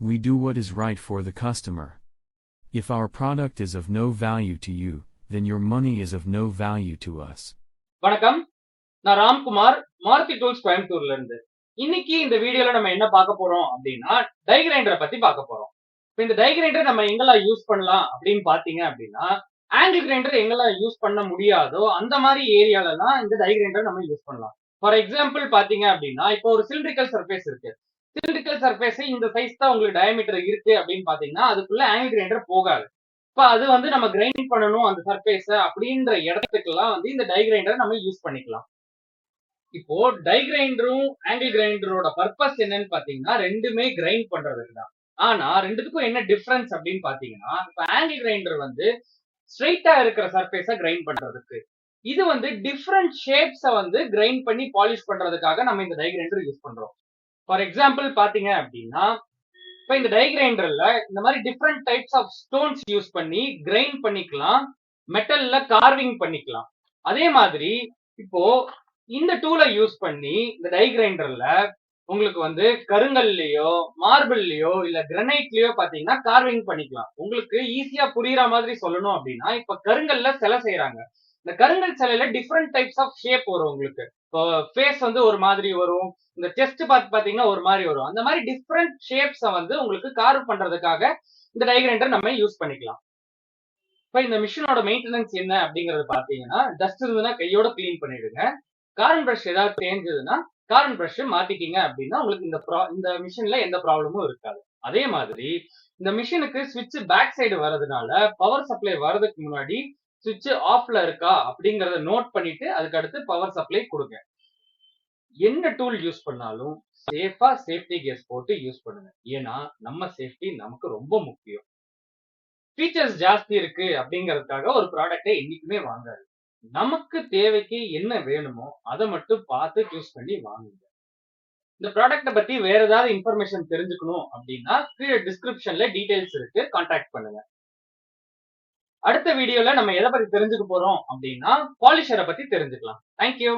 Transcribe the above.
We do what is right for the customer. If our product is of no value to you, then your money is of no value to us. வணக்கம், நான் Ramkumar, Maruti tools கோயம்புத்தூர்ல இருந்து. இன்னைக்கு இந்த வீடியோல நம்ம என்ன பார்க்க போறோம் அப்படின்னா டை கிரைண்டரை பத்தி பார்க்க போறோம். இப்போ இந்த டை கிரைண்டர் நம்ம எங்கெல்லாம் யூஸ் பண்ணலாம் அப்படின்னு பாத்தீங்க அப்படின்னா, ஆங்கிள் கிரைண்டர் எங்கெல்லாம் யூஸ் பண்ண முடியாதோ அந்த மாதிரி ஏரியாலலாம் இந்த டை கிரைண்டர் நம்ம யூஸ் பண்ணலாம். ஃபார் எக்ஸாம்பிள் பாத்தீங்க அப்படின்னா, இப்போ ஒரு சிலிண்ட்ரிக்கல் சர்ஃபேஸ் இருக்கு. சிலிண்ட்ரிக்கல் சர்ஃபேஸ் இந்த சைஸ் தான் உங்களுக்கு டயமீட்டர் இருக்கு அப்படின்னு பாத்தீங்கன்னா, அதுக்குள்ள ஆங்கிள் கிரைண்டர் போகாது. இப்ப அது வந்து நம்ம கிரைண்ட் பண்ணணும் அந்த சர்ஃபேஸ அப்படின்ற இடத்துக்குலாம் வந்து இந்த டை கிரைண்டர் நம்ம யூஸ் பண்ணிக்கலாம். இப்போ டை கிரைண்டரும் ஆங்கிள் கிரைண்டரோட பர்பஸ் என்னன்னு பாத்தீங்கன்னா, ரெண்டுமே கிரைண்ட் பண்றதுக்கு தான். ஆனா ரெண்டுத்துக்கும் என்ன டிஃபரன்ஸ் அப்படின்னு பாத்தீங்கன்னா, இப்ப ஆங்கிள் கிரைண்டர் வந்து ஸ்ட்ரெயிட்டா இருக்கிற சர்ஃபேஸ கிரைண்ட் பண்றதுக்கு, இது வந்து டிஃப்ரெண்ட் ஷேப்ஸ வந்து கிரைண்ட் பண்ணி பாலிஷ் பண்றதுக்காக நம்ம இந்த டை கிரைண்டர் யூஸ் பண்றோம். ஃபார் எக்ஸாம்பிள் பாத்தீங்க அப்படின்னா, இப்ப இந்த டை கிரைண்டர்ல இந்த மாதிரி different types of stones use பண்ணி கிரைண்ட் பண்ணிக்கலாம், மெட்டல்ல கார்விங் பண்ணிக்கலாம். அதே மாதிரி இப்போ இந்த டூலை யூஸ் பண்ணி இந்த டை கிரைண்டர்ல உங்களுக்கு வந்து கருங்கல்லையோ மார்பிள்லயோ இல்ல கிரனைட்லயோ பாத்தீங்கன்னா கார்விங் பண்ணிக்கலாம். உங்களுக்கு ஈஸியா புரியுற மாதிரி சொல்லணும் அப்படின்னா, இப்ப கருங்கல்ல சிலை செய்யறாங்க. இந்த கருங்கல் சிலையில டிஃப்ரெண்ட் டைப்ஸ் ஆஃப் ஷேப் வரும் உங்களுக்கு. இப்போ ஃபேஸ் வந்து ஒரு மாதிரி வரும், இந்த செஸ்ட் பார்த்து பாத்தீங்கன்னா ஒரு மாதிரி வரும். அந்த மாதிரி டிஃப்ரெண்ட் ஷேப்ஸ வந்து உங்களுக்கு கார்வ் பண்றதுக்காக இந்த டை கிரைண்டர் நம்ம யூஸ் பண்ணிக்கலாம். இப்ப இந்த மிஷினோட மெயின்டெனன்ஸ் என்ன அப்படிங்கறது பாத்தீங்கன்னா, டஸ்ட் இருந்ததுன்னா கையோட கிளீன் பண்ணிடுங்க. கார்ன் பிரஷ் ஏதாவது தேஞ்சதுன்னா கார்ன் பிரஷ் மாத்திட்டீங்க அப்படின்னா உங்களுக்கு இந்த மிஷின்ல எந்த ப்ராப்ளமும் இருக்காது. அதே மாதிரி இந்த மிஷினுக்கு சுவிட்ச் பேக் சைடு வர்றதுனால பவர் சப்ளை வர்றதுக்கு முன்னாடி சுவிட்ச் ஆஃப்ல இருக்கா அப்படிங்கறத நோட் பண்ணிட்டு அதுக்கு அடுத்து பவர் சப்ளை கொடுங்க. என்ன டூல் யூஸ் பண்ணாலும் சேஃபா சேஃப்டி கேஸ் போட்டு யூஸ் பண்ணுங்க. ஏன்னா நம்ம சேஃப்டி நமக்கு ரொம்ப முக்கியம். ஃபீச்சர்ஸ் ஜாஸ்தி இருக்கு அப்படிங்கறதுக்காக ஒரு ப்ராடக்டை என்னைக்குமே வாங்காது. நமக்கு தேவைக்கு என்ன வேணுமோ அதை மட்டும் பார்த்து சூஸ் பண்ணி வாங்குங்க. இந்த ப்ராடக்ட்டை பத்தி வேற ஏதாவது இன்ஃபர்மேஷன் தெரிஞ்சுக்கணும் அப்படின்னா கீழே டிஸ்கிரிப்ஷன்ல டீடைல்ஸ் இருக்கு, கான்டாக்ட் பண்ணுங்க. அடுத்த வீடியோல நம்ம எதை பத்தி தெரிஞ்சுக்க போறோம் அப்படின்னா பாலிஷரை பத்தி தெரிஞ்சுக்கலாம். தேங்க்யூ.